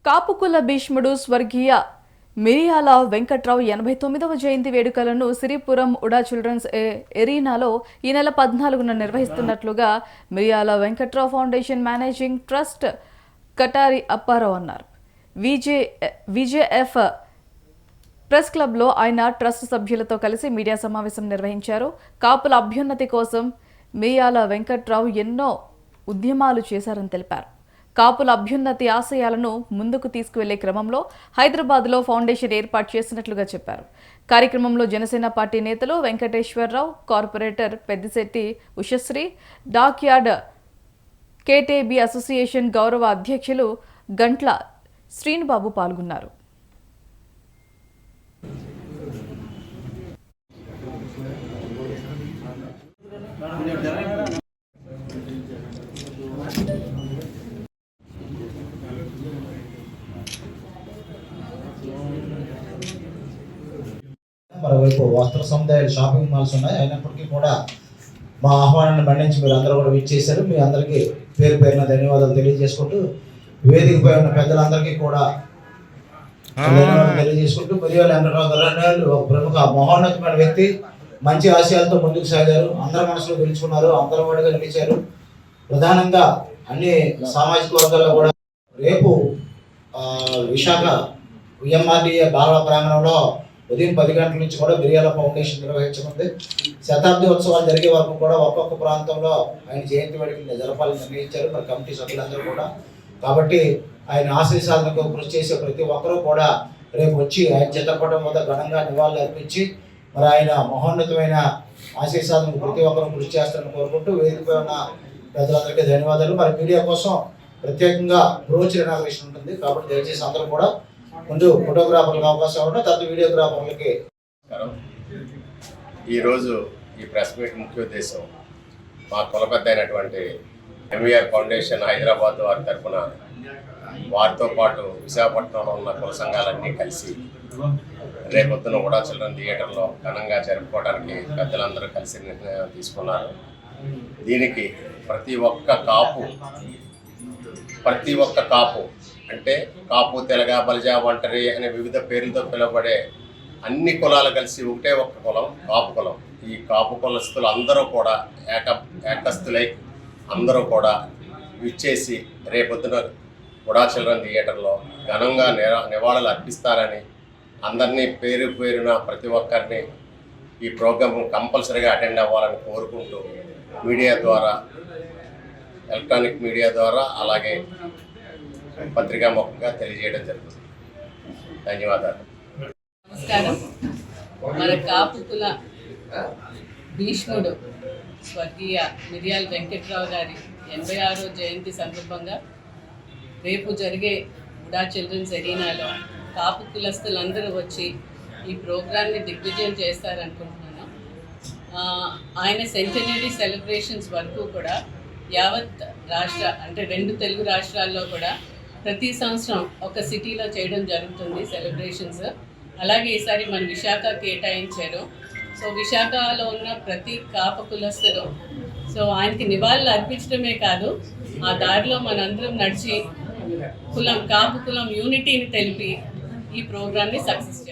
కాపుకుల భీష్ముడు స్వర్గీయ మిరియాల వెంకట్రావు 89వ జయంతి వేడుకలను సిరిపురం ఉడా చిల్డ్రన్స్ ఎరీనాలో ఈ నెల 14న నిర్వహిస్తున్నట్లుగా Miriyala Venkatrao foundation managing trust Katari Apparao అన్నారు. విజేఎఫ్ ప్రెస్ క్లబ్లో ఆయన ట్రస్ట్ సభ్యులతో కలిసి మీడియా సమావేశం నిర్వహించారు. కాపుల అభ్యున్నతి కోసం మిరియాల వెంకట్రావు ఎన్నో ఉద్యమాలు చేశారని తెలిపారు. కాపుల అభ్యున్నతి ఆశయాలను ముందుకు తీసుకువెళ్లే క్రమంలో హైదరాబాద్లో ఫౌండేషన్ ఏర్పాటు చేసినట్లుగా చెప్పారు. కార్యక్రమంలో జనసేన పార్టీ నేతలు Venkateswararao, corporator Peddisetti Ushasri, dockyard KTB association గౌరవ అధ్యక్షులు గంట్ల శ్రీనుబాబు పాల్గొన్నారు. మరోవైపు వస్త్ర సముదాయాలు, షాపింగ్ మాల్స్ ఉన్నాయి. అయినప్పటికీ కూడా మా ఆహ్వానాన్ని మన్నించి మీరు అందరూ కూడా విచ్చేశారు. మీ అందరికీ పేరు పేరున ధన్యవాదాలు తెలియజేసుకుంటూ, వేదికపై ఉన్న పెద్దలందరికీ కూడా ధన్యవాదాలు తెలియజేసుకుంటూ, మిరియాల వెంకటరావు ఒక ప్రముఖ మహోన్నతమైన వ్యక్తి, మంచి ఆశయాలతో ముందుకు సాగారు. అందరి మనసులో గెలుచుకున్నారు, అందరూ వాడిగా నిలిచారు. ప్రధానంగా అన్ని సామాజిక వర్గాల్లో కూడా రేపు విశాఖ విఎంఆర్డీఏ బాలల ప్రాంగణంలో ఉదయం 10 గంటల నుంచి కూడా మిరియాల ఫౌండేషన్ నిర్వహించనుంది. శతాబ్ది ఉత్సవాలు జరిగే వరకు కూడా ఒక్కొక్క ప్రాంతంలో ఆయన జయంతి వేడుకలు జరపాలని నిర్ణయించారు మరి కమిటీ సభ్యులందరూ కూడా. కాబట్టి ఆయన ఆశయ సాధనకు కృషి చేసే ప్రతి ఒక్కరూ కూడా రేపు వచ్చి ఆయన చిత్రపటం వద్ద ఘనంగా నివాళులు అర్పించి మరి ఆయన మహోన్నతమైన ఆశయ సాధనకు ప్రతి ఒక్కరూ కృషి చేస్తారని కోరుకుంటూ, వేదికపై ఉన్న పెద్దలందరికీ ధన్యవాదాలు. మరి మీడియా కోసం ప్రత్యేకంగా బ్రోచర్ ఇనాగ్రేషన్ ఉంటుంది కాబట్టి దయచేసి అందరూ కూడా ముందు ఫోటోగ్రాఫర్లకు అవకాశం ఉన్నాయి, తర్వాత వీడియోగ్రాఫర్లకి. ఈరోజు ఈ ప్రెస్ మీట్ ముఖ్య ఉద్దేశం మా కులపెద్ద అయినటువంటి ఎంవీఆర్ ఫౌండేషన్ హైదరాబాద్ వారి తరఫున వారితో పాటు విశాఖపట్నంలో ఉన్న కుల సంఘాలన్నీ కలిసి రేపొద్దున ఉడా చిల్డ్రన్ థియేటర్లో ఘనంగా జరుపుకోవడానికి పెద్దలందరూ కలిసి నిర్ణయం తీసుకున్నారు. దీనికి ప్రతి ఒక్క కాపు అంటే కాపు, తెలగ, బలిజ, ఒంటరి అనే వివిధ పేర్లతో పిలువబడే అన్ని కులాలు కలిసి ఒకటే ఒక్క కులం కాపు కులం. ఈ కాపు కులస్తులు అందరూ కూడా ఏకస్తులై అందరూ కూడా విచ్చేసి రేపొద్దున ఉడా చిల్డ్రన్ థియేటర్లో ఘనంగా నివాళులు అర్పిస్తారని అందరినీ పేరు పేరున ప్రతి ఒక్కరిని ఈ ప్రోగ్రాం కంపల్సరీగా అటెండ్ అవ్వాలని కోరుకుంటూ మీడియా ద్వారా, ఎలక్ట్రానిక్ మీడియా ద్వారా అలాగే పత్రికా ముఖంగా తెలియజేయడం జరుగుతుంది. ధన్యవాదాలు. నమస్కారం. మన కాపుకుల భీష్ముడు స్వర్గీయ మిరియాల వెంకట్రావు గారి 86వ జయంతి సందర్భంగా రేపు జరిగే ఉడా చిల్డ్రన్స్ ఎరీనాలో కాపు కులస్తులందరూ వచ్చి ఈ ప్రోగ్రామ్ని దిగ్విజయం చేస్తారనుకుంటున్నాను. ఆయన సెంటనరీ సెలబ్రేషన్స్ వరకు కూడా యావత్ రాష్ట్ర అంటే 2 తెలుగు రాష్ట్రాల్లో కూడా ప్రతి సంవత్సరం ఒక సిటీలో చేయడం జరుగుతుంది సెలబ్రేషన్స్. అలాగే ఈసారి మన విశాఖ కేటాయించారు. సో విశాఖలో ఉన్న ప్రతి కాప కులస్తులు ఆయనకి నివాళులు అర్పించడమే కాదు, ఆ దారిలో మనందరం నడిచి కాపు కులం యూనిటీని తెలిపి ఈ ప్రోగ్రామ్ని సక్సెస్ చేయాలి.